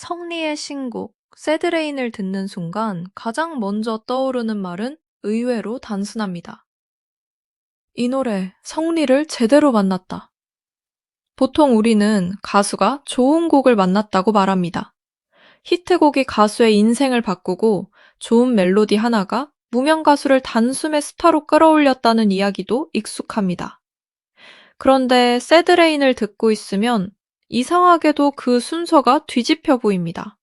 성리의 신곡 새드레인을 듣는 순간 가장 먼저 떠오르는 말은 의외로 단순합니다. 이 노래, 성리를 제대로 만났다. 보통 우리는 가수가 좋은 곡을 만났다고 말합니다. 히트곡이 가수의 인생을 바꾸고 좋은 멜로디 하나가 무명 가수를 단숨에 스타로 끌어올렸다는 이야기도 익숙합니다. 그런데 새드레인을 듣고 있으면 이상하게도 그 순서가 뒤집혀 보입니다.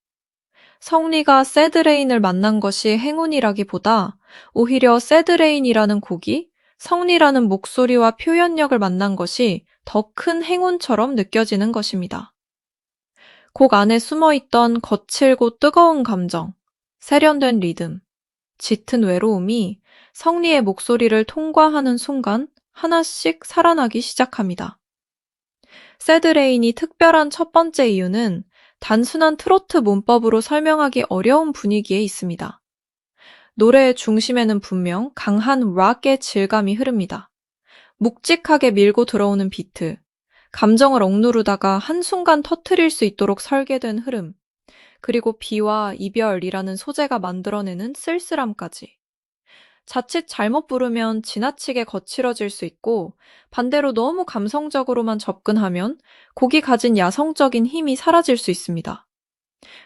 성리가 새드레인을 만난 것이 행운이라기보다 오히려 새드레인이라는 곡이 성리라는 목소리와 표현력을 만난 것이 더 큰 행운처럼 느껴지는 것입니다. 곡 안에 숨어있던 거칠고 뜨거운 감정, 세련된 리듬, 짙은 외로움이 성리의 목소리를 통과하는 순간 하나씩 살아나기 시작합니다. 새드레인이 특별한 첫 번째 이유는 단순한 트로트 문법으로 설명하기 어려운 분위기에 있습니다. 노래의 중심에는 분명 강한 락의 질감이 흐릅니다. 묵직하게 밀고 들어오는 비트, 감정을 억누르다가 한순간 터트릴 수 있도록 설계된 흐름, 그리고 비와 이별이라는 소재가 만들어내는 쓸쓸함까지. 자칫 잘못 부르면 지나치게 거칠어질 수 있고 반대로 너무 감성적으로만 접근하면 곡이 가진 야성적인 힘이 사라질 수 있습니다.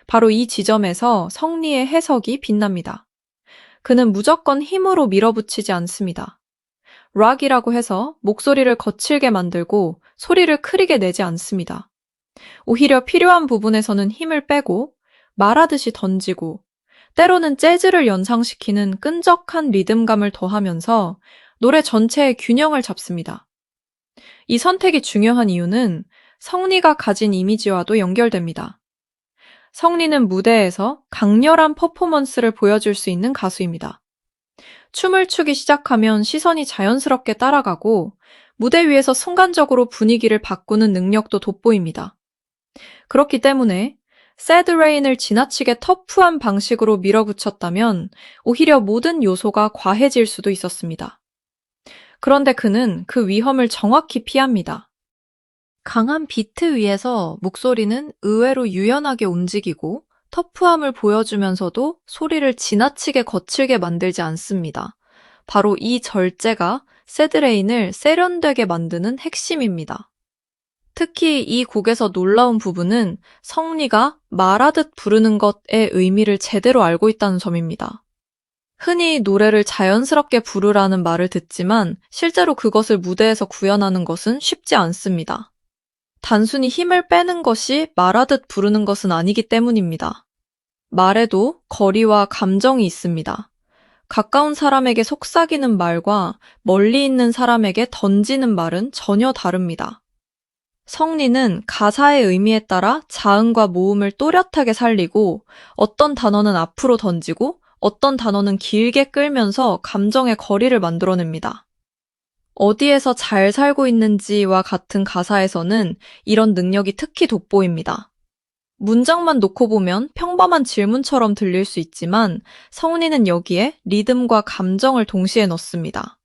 바로 이 지점에서 성리의 해석이 빛납니다. 그는 무조건 힘으로 밀어붙이지 않습니다. 락이라고 해서 목소리를 거칠게 만들고 소리를 크게 내지 않습니다. 오히려 필요한 부분에서는 힘을 빼고 말하듯이 던지고 때로는 재즈를 연상시키는 끈적한 리듬감을 더하면서 노래 전체의 균형을 잡습니다. 이 선택이 중요한 이유는 성리가 가진 이미지와도 연결됩니다. 성리는 무대에서 강렬한 퍼포먼스를 보여줄 수 있는 가수입니다. 춤을 추기 시작하면 시선이 자연스럽게 따라가고 무대 위에서 순간적으로 분위기를 바꾸는 능력도 돋보입니다. 그렇기 때문에 새드 레인을 지나치게 터프한 방식으로 밀어붙였다면 오히려 모든 요소가 과해질 수도 있었습니다. 그런데 그는 그 위험을 정확히 피합니다. 강한 비트 위에서 목소리는 의외로 유연하게 움직이고 터프함을 보여주면서도 소리를 지나치게 거칠게 만들지 않습니다. 바로 이 절제가 새드 레인을 세련되게 만드는 핵심입니다. 특히 이 곡에서 놀라운 부분은 성리가 말하듯 부르는 것의 의미를 제대로 알고 있다는 점입니다. 흔히 노래를 자연스럽게 부르라는 말을 듣지만 실제로 그것을 무대에서 구현하는 것은 쉽지 않습니다. 단순히 힘을 빼는 것이 말하듯 부르는 것은 아니기 때문입니다. 말에도 거리와 감정이 있습니다. 가까운 사람에게 속삭이는 말과 멀리 있는 사람에게 던지는 말은 전혀 다릅니다. 성리는 가사의 의미에 따라 자음과 모음을 또렷하게 살리고 어떤 단어는 앞으로 던지고 어떤 단어는 길게 끌면서 감정의 거리를 만들어냅니다. 어디에서 잘 살고 있는지와 같은 가사에서는 이런 능력이 특히 돋보입니다. 문장만 놓고 보면 평범한 질문처럼 들릴 수 있지만 성리는 여기에 리듬과 감정을 동시에 넣습니다.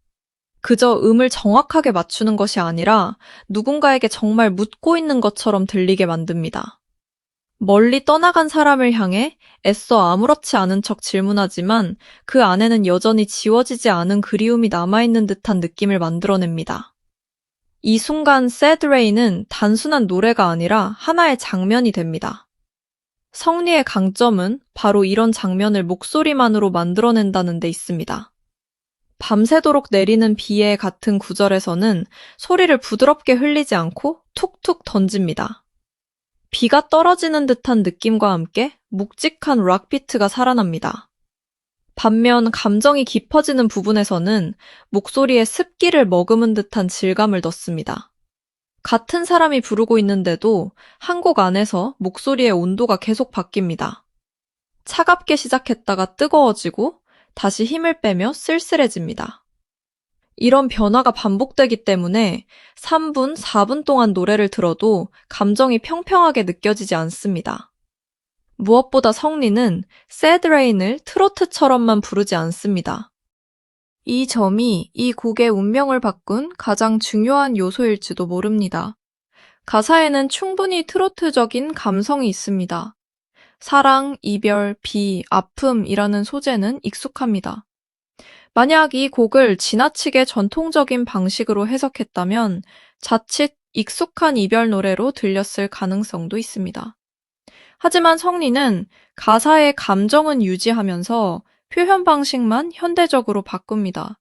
그저 음을 정확하게 맞추는 것이 아니라 누군가에게 정말 묻고 있는 것처럼 들리게 만듭니다. 멀리 떠나간 사람을 향해 애써 아무렇지 않은 척 질문하지만 그 안에는 여전히 지워지지 않은 그리움이 남아있는 듯한 느낌을 만들어냅니다. 이 순간 새드 레인은 단순한 노래가 아니라 하나의 장면이 됩니다. 성리의 강점은 바로 이런 장면을 목소리만으로 만들어낸다는 데 있습니다. 밤새도록 내리는 비에 같은 구절에서는 소리를 부드럽게 흘리지 않고 툭툭 던집니다. 비가 떨어지는 듯한 느낌과 함께 묵직한 락 비트가 살아납니다. 반면 감정이 깊어지는 부분에서는 목소리에 습기를 머금은 듯한 질감을 넣습니다. 같은 사람이 부르고 있는데도 한 곡 안에서 목소리의 온도가 계속 바뀝니다. 차갑게 시작했다가 뜨거워지고 다시 힘을 빼며 쓸쓸해집니다. 이런 변화가 반복되기 때문에 3분, 4분 동안 노래를 들어도 감정이 평평하게 느껴지지 않습니다. 무엇보다 성리는 새드 레인을 트로트처럼만 부르지 않습니다. 이 점이 이 곡의 운명을 바꾼 가장 중요한 요소일지도 모릅니다. 가사에는 충분히 트로트적인 감성이 있습니다. 사랑, 이별, 비, 아픔이라는 소재는 익숙합니다. 만약 이 곡을 지나치게 전통적인 방식으로 해석했다면 자칫 익숙한 이별 노래로 들렸을 가능성도 있습니다. 하지만 성리는 가사의 감정은 유지하면서 표현 방식만 현대적으로 바꿉니다.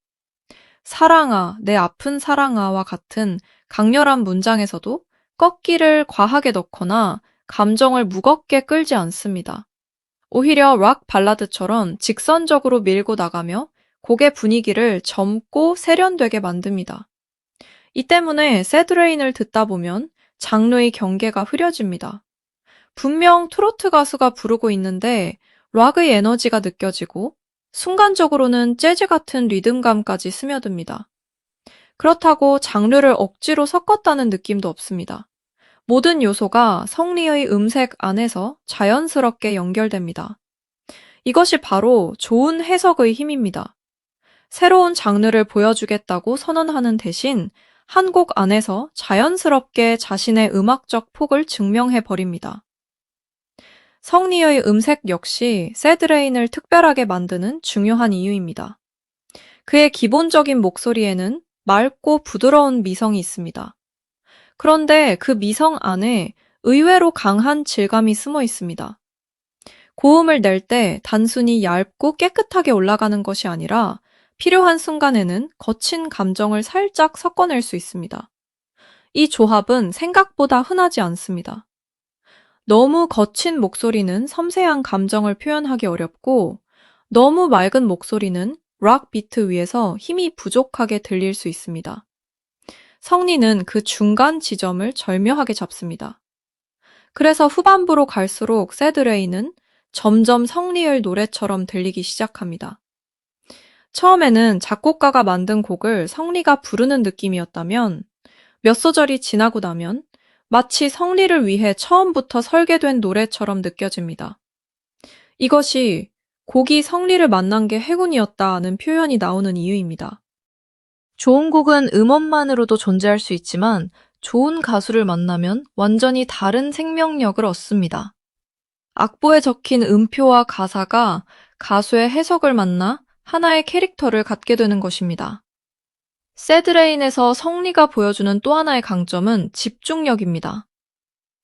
사랑아, 내 아픈 사랑아와 같은 강렬한 문장에서도 꺾기를 과하게 넣거나 감정을 무겁게 끌지 않습니다. 오히려 락 발라드처럼 직선적으로 밀고 나가며 곡의 분위기를 젊고 세련되게 만듭니다. 이 때문에 새드레인을 듣다 보면 장르의 경계가 흐려집니다. 분명 트로트 가수가 부르고 있는데 락의 에너지가 느껴지고 순간적으로는 재즈 같은 리듬감까지 스며듭니다. 그렇다고 장르를 억지로 섞었다는 느낌도 없습니다. 모든 요소가 성리의 음색 안에서 자연스럽게 연결됩니다. 이것이 바로 좋은 해석의 힘입니다. 새로운 장르를 보여주겠다고 선언하는 대신 한 곡 안에서 자연스럽게 자신의 음악적 폭을 증명해 버립니다. 성리의 음색 역시 새드레인을 특별하게 만드는 중요한 이유입니다. 그의 기본적인 목소리에는 맑고 부드러운 미성이 있습니다. 그런데 그 미성 안에 의외로 강한 질감이 숨어 있습니다. 고음을 낼 때 단순히 얇고 깨끗하게 올라가는 것이 아니라 필요한 순간에는 거친 감정을 살짝 섞어낼 수 있습니다. 이 조합은 생각보다 흔하지 않습니다. 너무 거친 목소리는 섬세한 감정을 표현하기 어렵고 너무 맑은 목소리는 락 비트 위에서 힘이 부족하게 들릴 수 있습니다. 성리는 그 중간 지점을 절묘하게 잡습니다. 그래서 후반부로 갈수록 새드레인은 점점 성리의 노래처럼 들리기 시작합니다. 처음에는 작곡가가 만든 곡을 성리가 부르는 느낌이었다면 몇 소절이 지나고 나면 마치 성리를 위해 처음부터 설계된 노래처럼 느껴집니다. 이것이 곡이 성리를 만난 게 행운이었다는 표현이 나오는 이유입니다. 좋은 곡은 음원만으로도 존재할 수 있지만 좋은 가수를 만나면 완전히 다른 생명력을 얻습니다. 악보에 적힌 음표와 가사가 가수의 해석을 만나 하나의 캐릭터를 갖게 되는 것입니다. 새드레인에서 성리가 보여주는 또 하나의 강점은 집중력입니다.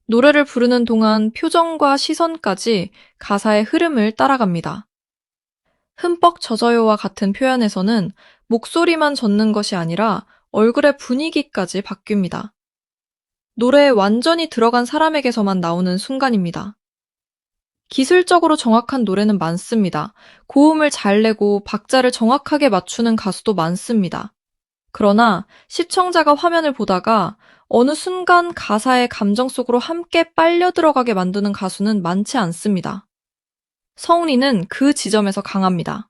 노래를 부르는 동안 표정과 시선까지 가사의 흐름을 따라갑니다. 흠뻑 젖어요와 같은 표현에서는 목소리만 젖는 것이 아니라 얼굴의 분위기까지 바뀝니다. 노래에 완전히 들어간 사람에게서만 나오는 순간입니다. 기술적으로 정확한 노래는 많습니다. 고음을 잘 내고 박자를 정확하게 맞추는 가수도 많습니다. 그러나 시청자가 화면을 보다가 어느 순간 가사의 감정 속으로 함께 빨려 들어가게 만드는 가수는 많지 않습니다. 성리는 그 지점에서 강합니다.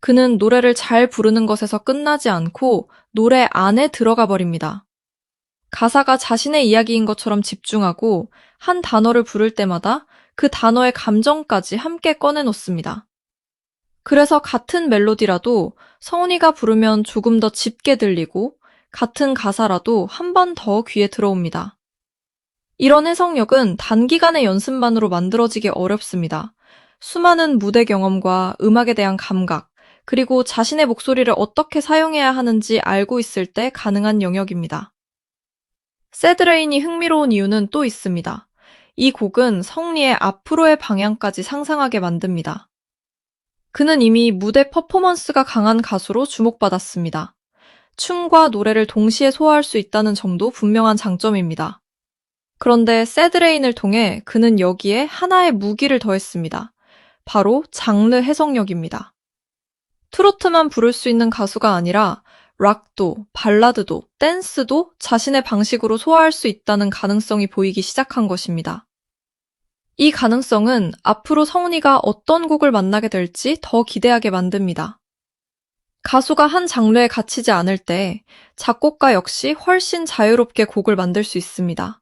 그는 노래를 잘 부르는 것에서 끝나지 않고 노래 안에 들어가 버립니다. 가사가 자신의 이야기인 것처럼 집중하고 한 단어를 부를 때마다 그 단어의 감정까지 함께 꺼내놓습니다. 그래서 같은 멜로디라도 성훈이가 부르면 조금 더 짙게 들리고 같은 가사라도 한 번 더 귀에 들어옵니다. 이런 해석력은 단기간의 연습만으로 만들어지기 어렵습니다. 수많은 무대 경험과 음악에 대한 감각, 그리고 자신의 목소리를 어떻게 사용해야 하는지 알고 있을 때 가능한 영역입니다. 새드레인이 흥미로운 이유는 또 있습니다. 이 곡은 성리의 앞으로의 방향까지 상상하게 만듭니다. 그는 이미 무대 퍼포먼스가 강한 가수로 주목받았습니다. 춤과 노래를 동시에 소화할 수 있다는 점도 분명한 장점입니다. 그런데 새드레인을 통해 그는 여기에 하나의 무기를 더했습니다. 바로 장르 해석력입니다. 트로트만 부를 수 있는 가수가 아니라 락도, 발라드도, 댄스도 자신의 방식으로 소화할 수 있다는 가능성이 보이기 시작한 것입니다. 이 가능성은 앞으로 성훈이가 어떤 곡을 만나게 될지 더 기대하게 만듭니다. 가수가 한 장르에 갇히지 않을 때 작곡가 역시 훨씬 자유롭게 곡을 만들 수 있습니다.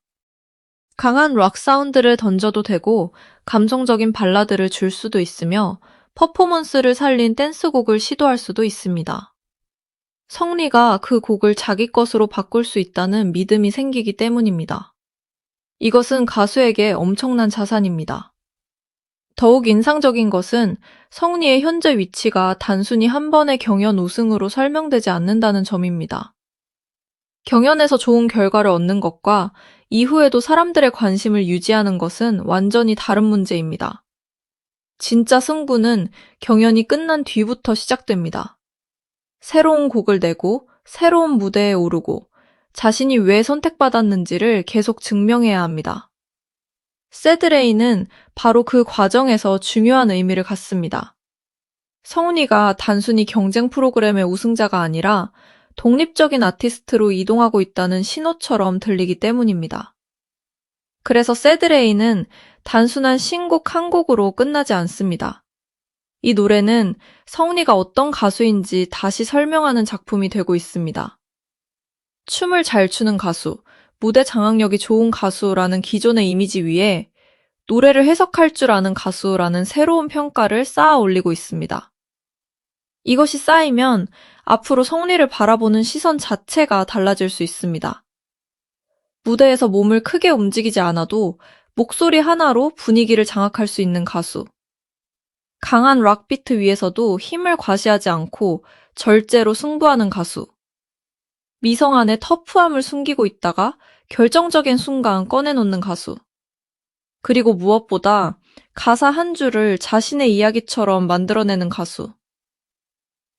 강한 락 사운드를 던져도 되고 감성적인 발라드를 줄 수도 있으며 퍼포먼스를 살린 댄스곡을 시도할 수도 있습니다. 성리가 그 곡을 자기 것으로 바꿀 수 있다는 믿음이 생기기 때문입니다. 이것은 가수에게 엄청난 자산입니다. 더욱 인상적인 것은 성리의 현재 위치가 단순히 한 번의 경연 우승으로 설명되지 않는다는 점입니다. 경연에서 좋은 결과를 얻는 것과 이후에도 사람들의 관심을 유지하는 것은 완전히 다른 문제입니다. 진짜 승부는 경연이 끝난 뒤부터 시작됩니다. 새로운 곡을 내고 새로운 무대에 오르고 자신이 왜 선택받았는지를 계속 증명해야 합니다. 새드레이는 바로 그 과정에서 중요한 의미를 갖습니다. 성훈이가 단순히 경쟁 프로그램의 우승자가 아니라 독립적인 아티스트로 이동하고 있다는 신호처럼 들리기 때문입니다. 그래서 새드레이는 단순한 신곡 한 곡으로 끝나지 않습니다. 이 노래는 성훈이가 어떤 가수인지 다시 설명하는 작품이 되고 있습니다. 춤을 잘 추는 가수, 무대 장악력이 좋은 가수라는 기존의 이미지 위에 노래를 해석할 줄 아는 가수라는 새로운 평가를 쌓아 올리고 있습니다. 이것이 쌓이면 앞으로 성리를 바라보는 시선 자체가 달라질 수 있습니다. 무대에서 몸을 크게 움직이지 않아도 목소리 하나로 분위기를 장악할 수 있는 가수. 강한 락비트 위에서도 힘을 과시하지 않고 절제로 승부하는 가수. 미성 안에 터프함을 숨기고 있다가 결정적인 순간 꺼내놓는 가수. 그리고 무엇보다 가사 한 줄을 자신의 이야기처럼 만들어내는 가수.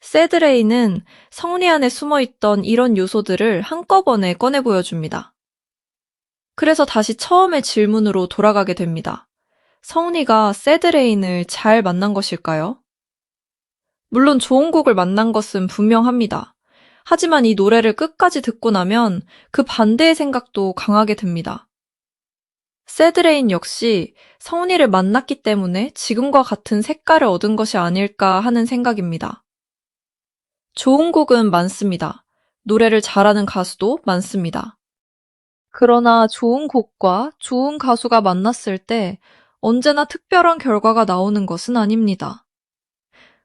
새드레이는 성리 안에 숨어있던 이런 요소들을 한꺼번에 꺼내 보여줍니다. 그래서 다시 처음의 질문으로 돌아가게 됩니다. 성리가 새드레인을 잘 만난 것일까요? 물론 좋은 곡을 만난 것은 분명합니다. 하지만 이 노래를 끝까지 듣고 나면 그 반대의 생각도 강하게 듭니다. 새드레인 역시 성리를 만났기 때문에 지금과 같은 색깔을 얻은 것이 아닐까 하는 생각입니다. 좋은 곡은 많습니다. 노래를 잘하는 가수도 많습니다. 그러나 좋은 곡과 좋은 가수가 만났을 때 언제나 특별한 결과가 나오는 것은 아닙니다.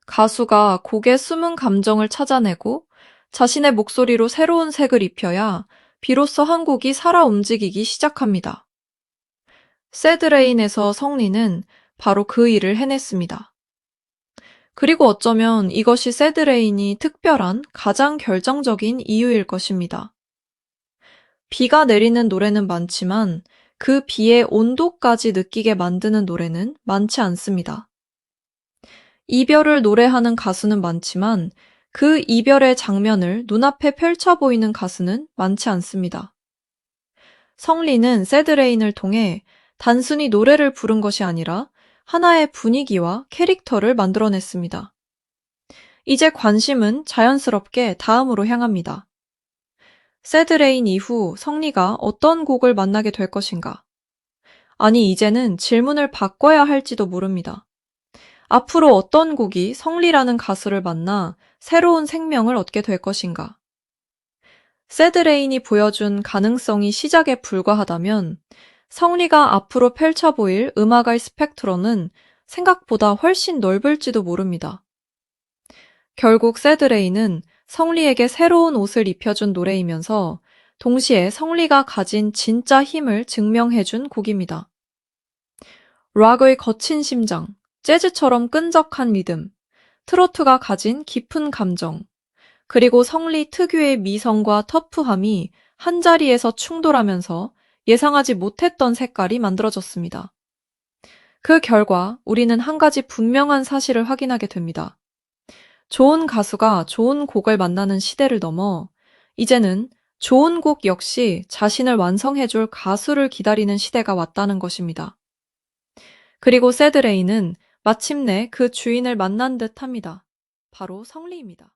가수가 곡의 숨은 감정을 찾아내고 자신의 목소리로 새로운 색을 입혀야 비로소 한 곡이 살아 움직이기 시작합니다. 새드레인에서 성리는 바로 그 일을 해냈습니다. 그리고 어쩌면 이것이 새드레인이 특별한 가장 결정적인 이유일 것입니다. 비가 내리는 노래는 많지만 그 비의 온도까지 느끼게 만드는 노래는 많지 않습니다. 이별을 노래하는 가수는 많지만 그 이별의 장면을 눈앞에 펼쳐 보이는 가수는 많지 않습니다. 성리는 새드레인을 통해 단순히 노래를 부른 것이 아니라 하나의 분위기와 캐릭터를 만들어냈습니다. 이제 관심은 자연스럽게 다음으로 향합니다. 새드레인 이후 성리가 어떤 곡을 만나게 될 것인가? 아니, 이제는 질문을 바꿔야 할지도 모릅니다. 앞으로 어떤 곡이 성리라는 가수를 만나 새로운 생명을 얻게 될 것인가? 새드레인이 보여준 가능성이 시작에 불과하다면 성리가 앞으로 펼쳐 보일 음악의 스펙트럼은 생각보다 훨씬 넓을지도 모릅니다. 결국 새드레인은 성리에게 새로운 옷을 입혀준 노래이면서 동시에 성리가 가진 진짜 힘을 증명해준 곡입니다. 락의 거친 심장, 재즈처럼 끈적한 리듬, 트로트가 가진 깊은 감정, 그리고 성리 특유의 미성과 터프함이 한자리에서 충돌하면서 예상하지 못했던 색깔이 만들어졌습니다. 그 결과 우리는 한 가지 분명한 사실을 확인하게 됩니다. 좋은 가수가 좋은 곡을 만나는 시대를 넘어 이제는 좋은 곡 역시 자신을 완성해줄 가수를 기다리는 시대가 왔다는 것입니다. 그리고 새드레이는 마침내 그 주인을 만난 듯 합니다. 바로 성리입니다.